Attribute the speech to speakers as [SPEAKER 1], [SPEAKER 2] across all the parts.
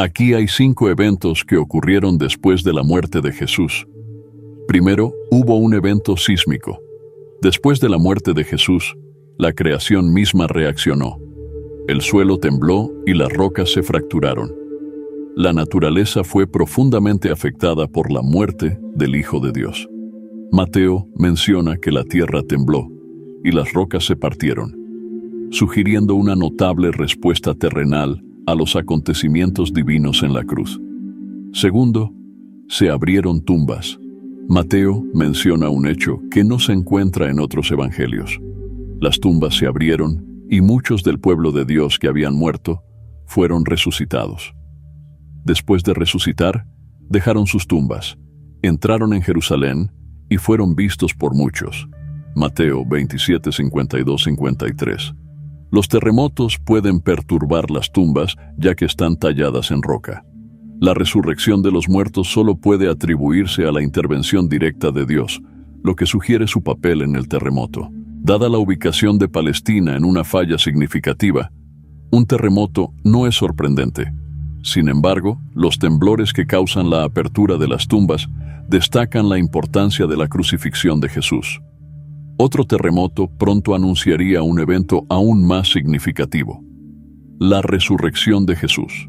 [SPEAKER 1] Aquí hay 5 eventos que ocurrieron después de la muerte de Jesús. Primero, hubo un evento sísmico. Después de la muerte de Jesús, la creación misma reaccionó. El suelo tembló y las rocas se fracturaron. La naturaleza fue profundamente afectada por la muerte del Hijo de Dios. Mateo menciona que la tierra tembló y las rocas se partieron, sugiriendo una notable respuesta terrenal a los acontecimientos divinos en la cruz. Segundo, se abrieron tumbas. Mateo menciona un hecho que no se encuentra en otros evangelios. Las tumbas se abrieron y muchos del pueblo de Dios que habían muerto fueron resucitados. Después de resucitar, dejaron sus tumbas, entraron en Jerusalén y fueron vistos por muchos. Mateo 27, 52, 53. Los terremotos pueden perturbar las tumbas ya que están talladas en roca. La resurrección de los muertos solo puede atribuirse a la intervención directa de Dios, lo que sugiere su papel en el terremoto. Dada la ubicación de Palestina en una falla significativa, un terremoto no es sorprendente. Sin embargo, los temblores que causan la apertura de las tumbas destacan la importancia de la crucifixión de Jesús. Otro terremoto pronto anunciaría un evento aún más significativo: la resurrección de Jesús.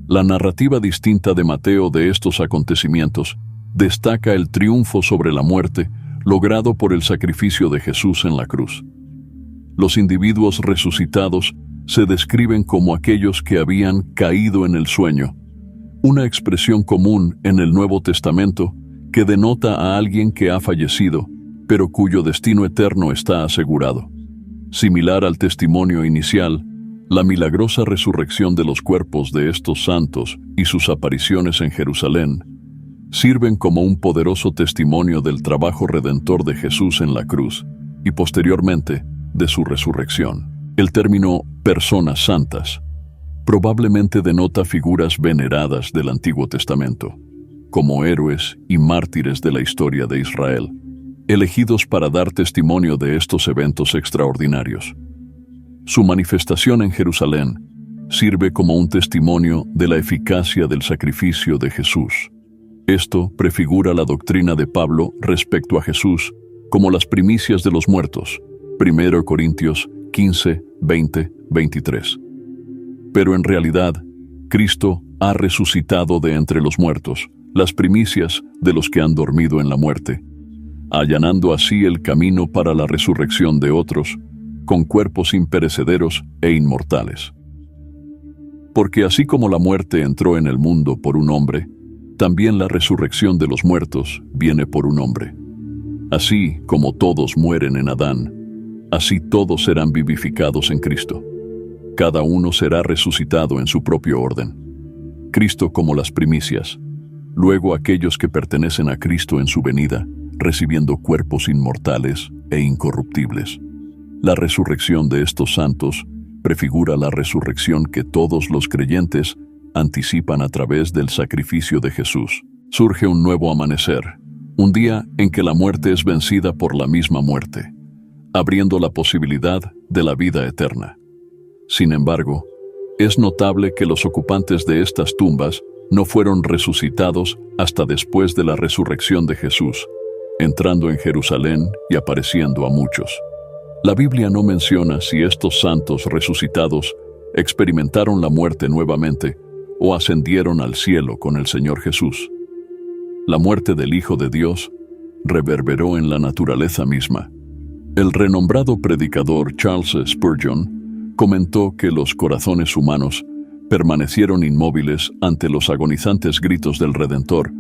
[SPEAKER 1] La narrativa distinta de Mateo de estos acontecimientos destaca el triunfo sobre la muerte logrado por el sacrificio de Jesús en la cruz. Los individuos resucitados se describen como aquellos que habían caído en el sueño, una expresión común en el Nuevo Testamento que denota a alguien que ha fallecido, pero cuyo destino eterno está asegurado. Similar al testimonio inicial, la milagrosa resurrección de los cuerpos de estos santos y sus apariciones en Jerusalén sirven como un poderoso testimonio del trabajo redentor de Jesús en la cruz y posteriormente de su resurrección. El término personas santas probablemente denota figuras veneradas del Antiguo Testamento, como héroes y mártires de la historia de Israel, elegidos para dar testimonio de estos eventos extraordinarios. Su manifestación en Jerusalén sirve como un testimonio de la eficacia del sacrificio de Jesús. Esto prefigura la doctrina de Pablo respecto a Jesús como las primicias de los muertos, 1 Corintios 15, 20, 23. Pero en realidad, Cristo ha resucitado de entre los muertos, las primicias de los que han dormido en la muerte, allanando así el camino para la resurrección de otros, con cuerpos imperecederos e inmortales. Porque así como la muerte entró en el mundo por un hombre, también la resurrección de los muertos viene por un hombre. Así como todos mueren en Adán, así todos serán vivificados en Cristo. Cada uno será resucitado en su propio orden. Cristo como las primicias, luego aquellos que pertenecen a Cristo en su venida, recibiendo cuerpos inmortales e incorruptibles. La resurrección de estos santos prefigura la resurrección que todos los creyentes anticipan a través del sacrificio de Jesús. Surge un nuevo amanecer, un día en que la muerte es vencida por la misma muerte, abriendo la posibilidad de la vida eterna. Sin embargo, es notable que los ocupantes de estas tumbas no fueron resucitados hasta después de la resurrección de Jesús, entrando en Jerusalén y apareciendo a muchos. La Biblia no menciona si estos santos resucitados experimentaron la muerte nuevamente o ascendieron al cielo con el Señor Jesús. La muerte del Hijo de Dios reverberó en la naturaleza misma. El renombrado predicador Charles Spurgeon comentó que los corazones humanos permanecieron inmóviles ante los agonizantes gritos del Redentor,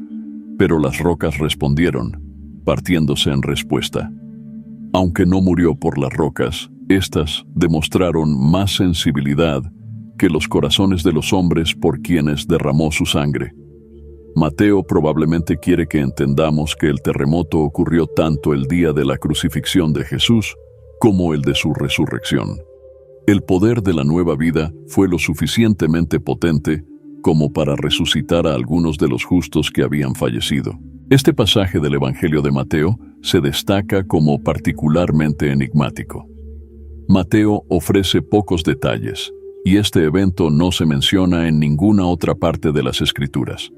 [SPEAKER 1] pero las rocas respondieron, partiéndose en respuesta. Aunque no murió por las rocas, éstas demostraron más sensibilidad que los corazones de los hombres por quienes derramó su sangre. Mateo probablemente quiere que entendamos que el terremoto ocurrió tanto el día de la crucifixión de Jesús como el de su resurrección. El poder de la nueva vida fue lo suficientemente potente como para resucitar a algunos de los justos que habían fallecido. Este pasaje del Evangelio de Mateo se destaca como particularmente enigmático. Mateo ofrece pocos detalles, y este evento no se menciona en ninguna otra parte de las Escrituras.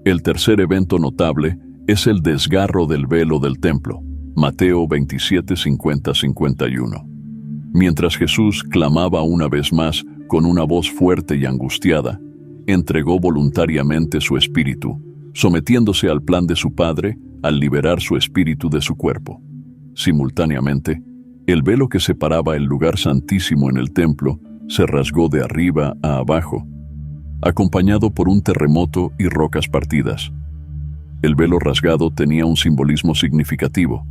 [SPEAKER 1] El tercer evento notable es el desgarro del velo del templo, Mateo 27, 50-51. Mientras Jesús clamaba una vez más con una voz fuerte y angustiada, entregó voluntariamente su espíritu, sometiéndose al plan de su Padre al liberar su espíritu de su cuerpo. Simultáneamente, el velo que separaba el lugar santísimo en el templo se rasgó de arriba a abajo, acompañado por un terremoto y rocas partidas. El velo rasgado tenía un simbolismo significativo,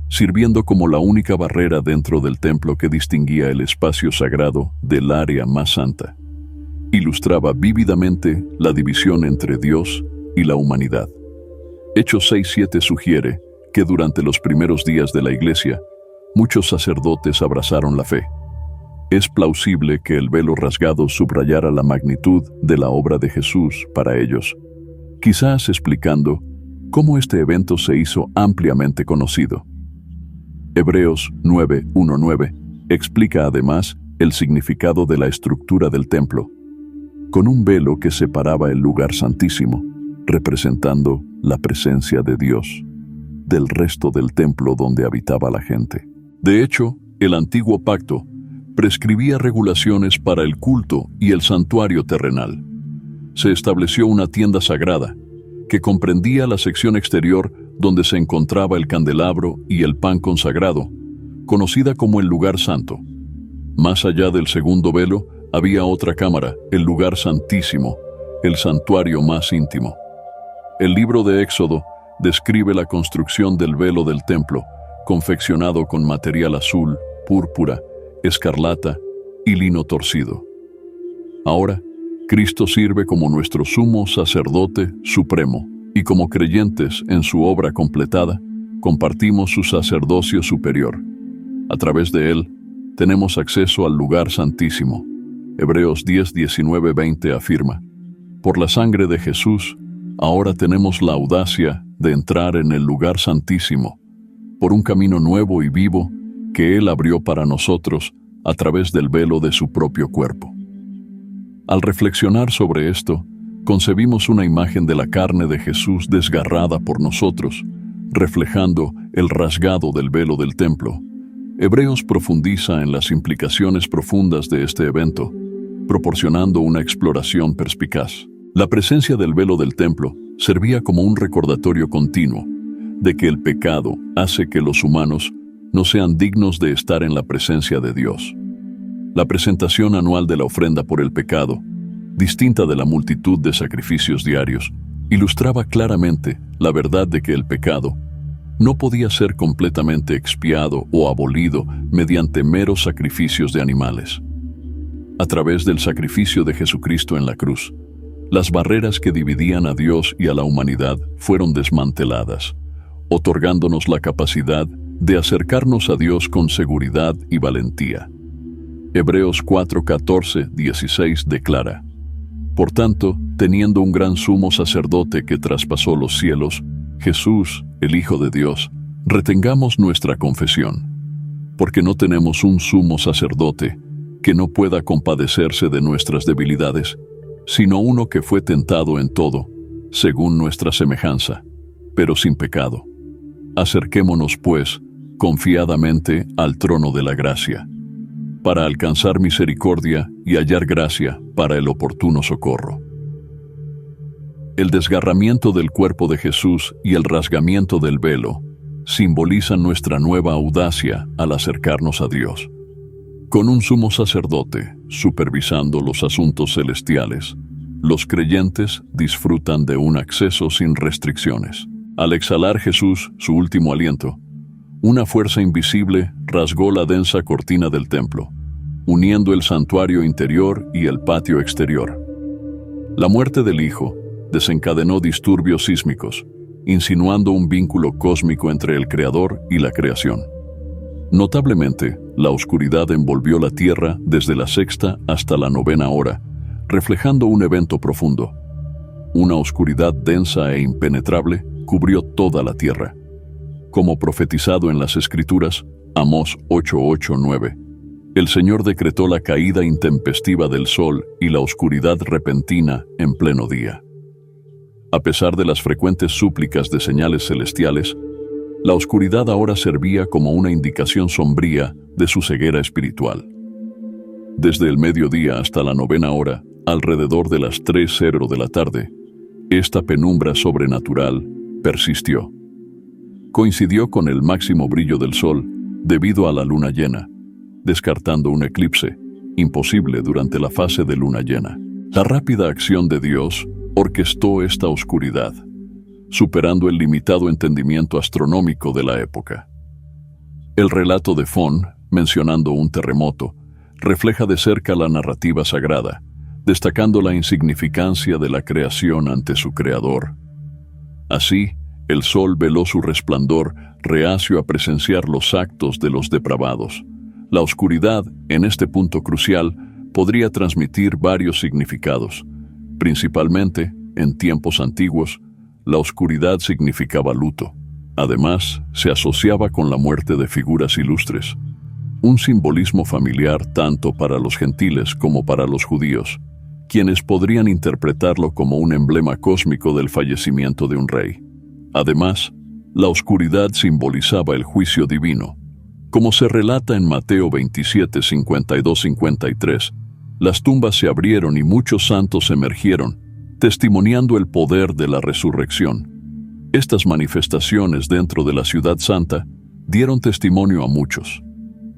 [SPEAKER 1] sirviendo como la única barrera dentro del templo que distinguía el espacio sagrado del área más santa. Ilustraba vívidamente la división entre Dios y la humanidad. Hechos 6:7 sugiere que durante los primeros días de la Iglesia, muchos sacerdotes abrazaron la fe. Es plausible que el velo rasgado subrayara la magnitud de la obra de Jesús para ellos, quizás explicando cómo este evento se hizo ampliamente conocido. Hebreos 9:1-9 explica además el significado de la estructura del templo, con un velo que separaba el lugar santísimo, representando la presencia de Dios, del resto del templo donde habitaba la gente. De hecho, el antiguo pacto prescribía regulaciones para el culto y el santuario terrenal. Se estableció una tienda sagrada, que comprendía la sección exterior donde se encontraba el candelabro y el pan consagrado, conocida como el lugar santo. Más allá del segundo velo había otra cámara, el lugar santísimo, el santuario más íntimo. El libro de Éxodo describe la construcción del velo del templo, confeccionado con material azul, púrpura, escarlata y lino torcido. Ahora, Cristo sirve como nuestro sumo sacerdote supremo, y como creyentes en su obra completada, compartimos su sacerdocio superior. A través de él, tenemos acceso al lugar santísimo. Hebreos 10:19-20 afirma: por la sangre de Jesús, ahora tenemos la audacia de entrar en el lugar santísimo, por un camino nuevo y vivo que Él abrió para nosotros a través del velo de su propio cuerpo. Al reflexionar sobre esto, concebimos una imagen de la carne de Jesús desgarrada por nosotros, reflejando el rasgado del velo del templo. Hebreos profundiza en las implicaciones profundas de este evento, proporcionando una exploración perspicaz. La presencia del velo del templo servía como un recordatorio continuo de que el pecado hace que los humanos no sean dignos de estar en la presencia de Dios. La presentación anual de la ofrenda por el pecado, distinta de la multitud de sacrificios diarios, ilustraba claramente la verdad de que el pecado no podía ser completamente expiado o abolido mediante meros sacrificios de animales. A través del sacrificio de Jesucristo en la cruz, las barreras que dividían a Dios y a la humanidad fueron desmanteladas, otorgándonos la capacidad de acercarnos a Dios con seguridad y valentía. Hebreos 4:14-16 declara: por tanto, teniendo un gran sumo sacerdote que traspasó los cielos, Jesús, el Hijo de Dios, retengamos nuestra confesión, porque no tenemos un sumo sacerdote que no pueda compadecerse de nuestras debilidades, sino uno que fue tentado en todo, según nuestra semejanza, pero sin pecado. Acerquémonos, pues, confiadamente al trono de la gracia, para alcanzar misericordia y hallar gracia para el oportuno socorro. El desgarramiento del cuerpo de Jesús y el rasgamiento del velo simbolizan nuestra nueva audacia al acercarnos a Dios. Con un sumo sacerdote supervisando los asuntos celestiales, los creyentes disfrutan de un acceso sin restricciones. Al exhalar Jesús su último aliento, una fuerza invisible rasgó la densa cortina del templo, uniendo el santuario interior y el patio exterior. La muerte del Hijo desencadenó disturbios sísmicos, insinuando un vínculo cósmico entre el Creador y la creación. Notablemente, la oscuridad envolvió la tierra desde la 6ª hasta la 9ª hora, reflejando un evento profundo. Una oscuridad densa e impenetrable cubrió toda la tierra. Como profetizado en las Escrituras, Amós 8:8-9, El Señor decretó la caída intempestiva del sol y la oscuridad repentina en pleno día. A pesar de las frecuentes súplicas de señales celestiales, la oscuridad ahora servía como una indicación sombría de su ceguera espiritual. Desde el mediodía hasta la 9ª hora, alrededor de las 3:00 de la tarde, esta penumbra sobrenatural persistió. Coincidió con el máximo brillo del sol debido a la luna llena, descartando un eclipse, imposible durante la fase de luna llena. La rápida acción de Dios orquestó esta oscuridad, superando el limitado entendimiento astronómico de la época. El relato de Fon, mencionando un terremoto, refleja de cerca la narrativa sagrada, destacando la insignificancia de la creación ante su creador. Así, el sol veló su resplandor, reacio a presenciar los actos de los depravados. La oscuridad, en este punto crucial, podría transmitir varios significados. Principalmente, en tiempos antiguos, la oscuridad significaba luto. Además, se asociaba con la muerte de figuras ilustres. Un simbolismo familiar tanto para los gentiles como para los judíos, quienes podrían interpretarlo como un emblema cósmico del fallecimiento de un rey. Además, la oscuridad simbolizaba el juicio divino. Como se relata en Mateo 27, 52-53, las tumbas se abrieron y muchos santos emergieron, testimoniando el poder de la resurrección. Estas manifestaciones dentro de la ciudad santa dieron testimonio a muchos.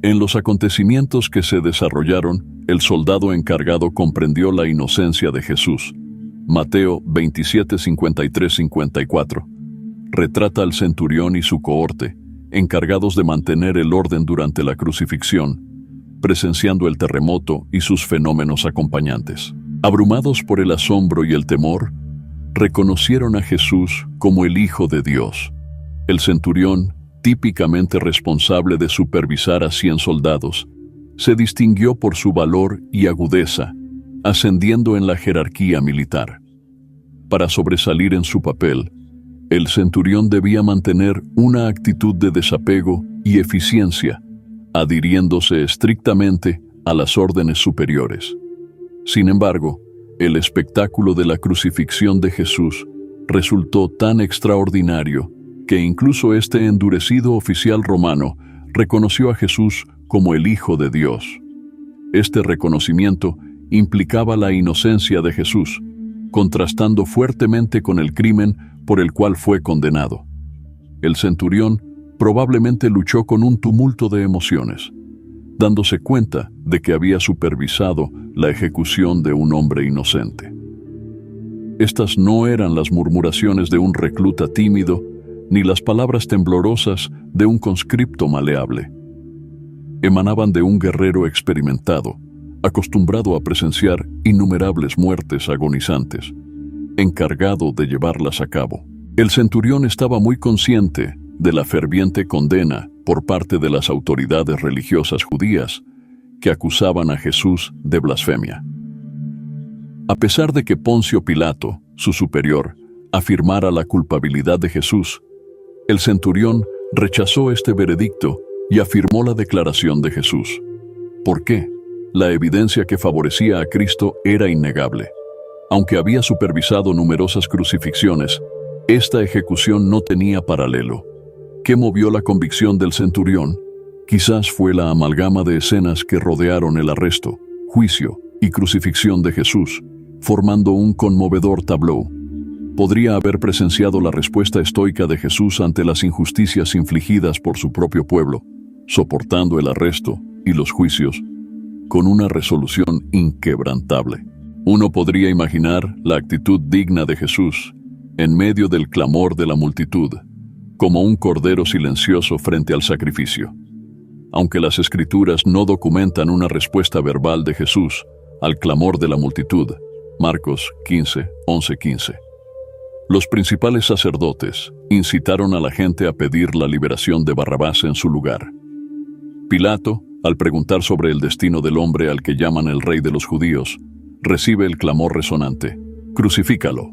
[SPEAKER 1] En los acontecimientos que se desarrollaron, el soldado encargado comprendió la inocencia de Jesús. Mateo 27, 53-54 retrata al centurión y su cohorte, encargados de mantener el orden durante la crucifixión, presenciando el terremoto y sus fenómenos acompañantes. Abrumados por el asombro y el temor, reconocieron a Jesús como el Hijo de Dios. El centurión, típicamente responsable de supervisar a 100 soldados, se distinguió por su valor y agudeza, ascendiendo en la jerarquía militar. Para sobresalir en su papel, el centurión debía mantener una actitud de desapego y eficiencia, adhiriéndose estrictamente a las órdenes superiores. Sin embargo, el espectáculo de la crucifixión de Jesús resultó tan extraordinario que incluso este endurecido oficial romano reconoció a Jesús como el Hijo de Dios. Este reconocimiento implicaba la inocencia de Jesús, contrastando fuertemente con el crimen por el cual fue condenado. El centurión probablemente luchó con un tumulto de emociones, dándose cuenta de que había supervisado la ejecución de un hombre inocente. Estas no eran las murmuraciones de un recluta tímido, ni las palabras temblorosas de un conscripto maleable. Emanaban de un guerrero experimentado, acostumbrado a presenciar innumerables muertes agonizantes, encargado de llevarlas a cabo. El centurión estaba muy consciente de la ferviente condena por parte de las autoridades religiosas judías que acusaban a Jesús de blasfemia. A pesar de que Poncio Pilato, su superior, afirmara la culpabilidad de Jesús, el centurión rechazó este veredicto y afirmó la declaración de Jesús. ¿Por qué? La evidencia que favorecía a Cristo era innegable. Aunque había supervisado numerosas crucifixiones, esta ejecución no tenía paralelo. ¿Qué movió la convicción del centurión? Quizás fue la amalgama de escenas que rodearon el arresto, juicio y crucifixión de Jesús, formando un conmovedor tableau. Podría haber presenciado la respuesta estoica de Jesús ante las injusticias infligidas por su propio pueblo, soportando el arresto y los juicios, con una resolución inquebrantable. Uno podría imaginar la actitud digna de Jesús, en medio del clamor de la multitud, como un cordero silencioso frente al sacrificio. Aunque las Escrituras no documentan una respuesta verbal de Jesús al clamor de la multitud, Marcos 15, 11-15. Los principales sacerdotes incitaron a la gente a pedir la liberación de Barrabás en su lugar. Pilato, al preguntar sobre el destino del hombre al que llaman el rey de los judíos, recibe el clamor resonante: «Crucifícalo».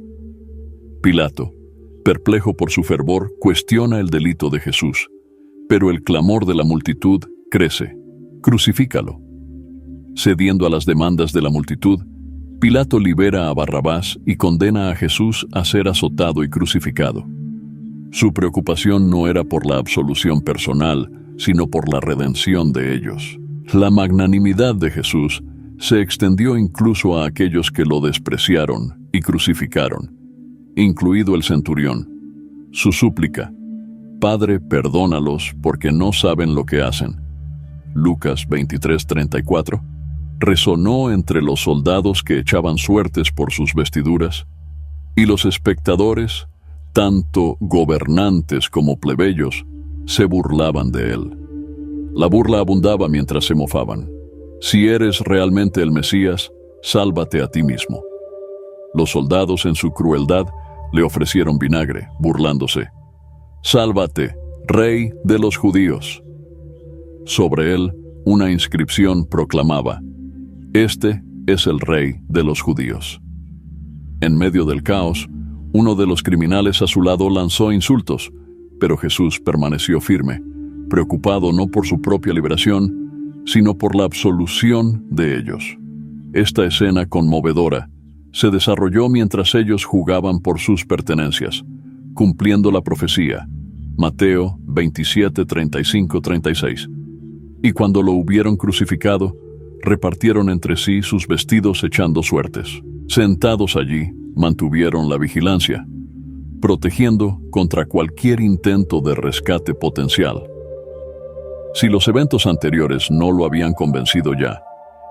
[SPEAKER 1] Pilato, perplejo por su fervor, cuestiona el delito de Jesús, pero el clamor de la multitud crece: «Crucifícalo». Cediendo a las demandas de la multitud, Pilato libera a Barrabás y condena a Jesús a ser azotado y crucificado. Su preocupación no era por la absolución personal, sino por la redención de ellos. La magnanimidad de Jesús se extendió incluso a aquellos que lo despreciaron y crucificaron, incluido el centurión. Su súplica: Padre, perdónalos porque no saben lo que hacen. Lucas 23:34, resonó entre los soldados que echaban suertes por sus vestiduras, y los espectadores, tanto gobernantes como plebeyos, se burlaban de él. La burla abundaba mientras se mofaban. Si eres realmente el Mesías, sálvate a ti mismo. Los soldados, en su crueldad, le ofrecieron vinagre, burlándose: Sálvate, Rey de los judíos. Sobre él, una inscripción proclamaba: Este es el Rey de los judíos. En medio del caos, uno de los criminales a su lado lanzó insultos, pero Jesús permaneció firme, preocupado no por su propia liberación, sino por la absolución de ellos. Esta escena conmovedora se desarrolló mientras ellos jugaban por sus pertenencias, cumpliendo la profecía, Mateo 27, 35, 36. Y cuando lo hubieron crucificado, repartieron entre sí sus vestidos echando suertes. Sentados allí, mantuvieron la vigilancia, protegiendo contra cualquier intento de rescate potencial. Si los eventos anteriores no lo habían convencido ya,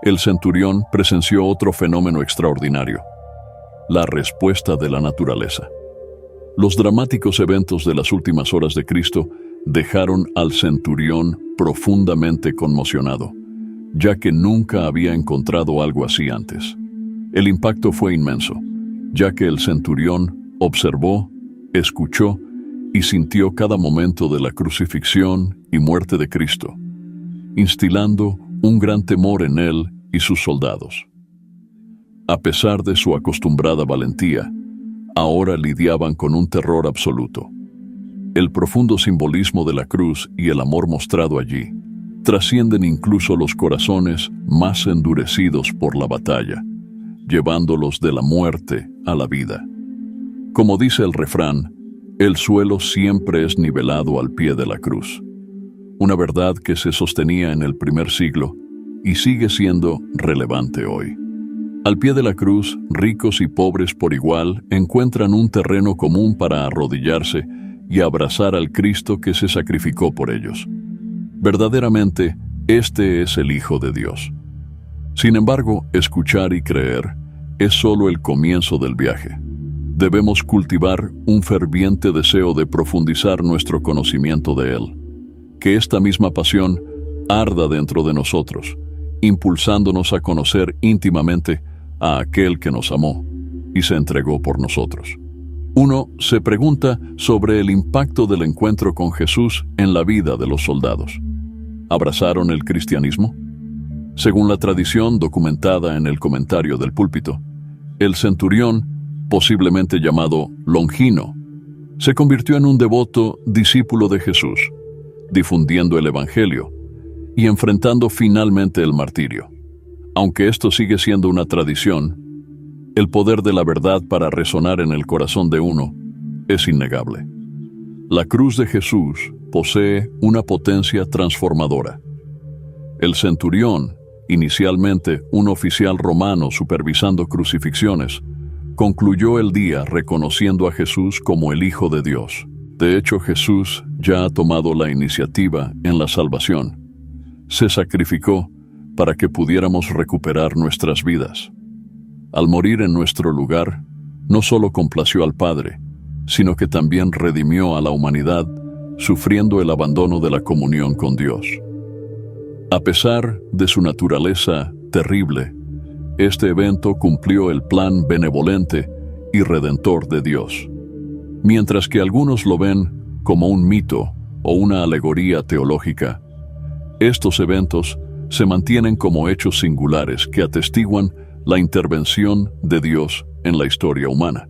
[SPEAKER 1] el centurión presenció otro fenómeno extraordinario: la respuesta de la naturaleza. Los dramáticos eventos de las últimas horas de Cristo dejaron al centurión profundamente conmocionado, ya que nunca había encontrado algo así antes. El impacto fue inmenso, ya que el centurión observó, escuchó y sintió cada momento de la crucifixión y muerte de Cristo, instilando un gran temor en él y sus soldados. A pesar de su acostumbrada valentía, ahora lidiaban con un terror absoluto. El profundo simbolismo de la cruz y el amor mostrado allí trascienden incluso los corazones más endurecidos por la batalla, llevándolos de la muerte a la vida. Como dice el refrán, el suelo siempre es nivelado al pie de la cruz. Una verdad que se sostenía en el primer siglo y sigue siendo relevante hoy. Al pie de la cruz, ricos y pobres por igual encuentran un terreno común para arrodillarse y abrazar al Cristo que se sacrificó por ellos. Verdaderamente, este es el Hijo de Dios. Sin embargo, escuchar y creer es solo el comienzo del viaje. Debemos cultivar un ferviente deseo de profundizar nuestro conocimiento de Él. Que esta misma pasión arda dentro de nosotros, impulsándonos a conocer íntimamente a aquel que nos amó y se entregó por nosotros. Uno se pregunta sobre el impacto del encuentro con Jesús en la vida de los soldados. ¿Abrazaron el cristianismo? Según la tradición documentada en el comentario del púlpito, el centurión, posiblemente llamado Longino, se convirtió en un devoto discípulo de Jesús, difundiendo el Evangelio y enfrentando finalmente el martirio. Aunque esto sigue siendo una tradición, el poder de la verdad para resonar en el corazón de uno es innegable. La cruz de Jesús posee una potencia transformadora. El centurión, inicialmente un oficial romano supervisando crucifixiones, concluyó el día reconociendo a Jesús como el Hijo de Dios. De hecho, Jesús ya ha tomado la iniciativa en la salvación. Se sacrificó para que pudiéramos recuperar nuestras vidas. Al morir en nuestro lugar, no solo complació al Padre, sino que también redimió a la humanidad, sufriendo el abandono de la comunión con Dios. A pesar de su naturaleza terrible, este evento cumplió el plan benevolente y redentor de Dios. Mientras que algunos lo ven como un mito o una alegoría teológica, estos eventos se mantienen como hechos singulares que atestiguan la intervención de Dios en la historia humana.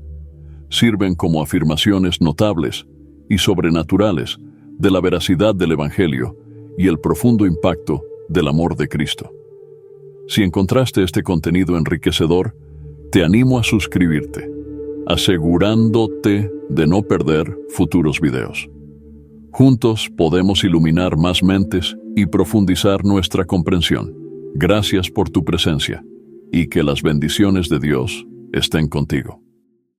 [SPEAKER 1] Sirven como afirmaciones notables y sobrenaturales de la veracidad del Evangelio y el profundo impacto del amor de Cristo. Si encontraste este contenido enriquecedor, te animo a suscribirte, asegurándote de no perder futuros videos. Juntos podemos iluminar más mentes y profundizar nuestra comprensión. Gracias por tu presencia y que las bendiciones de Dios estén contigo.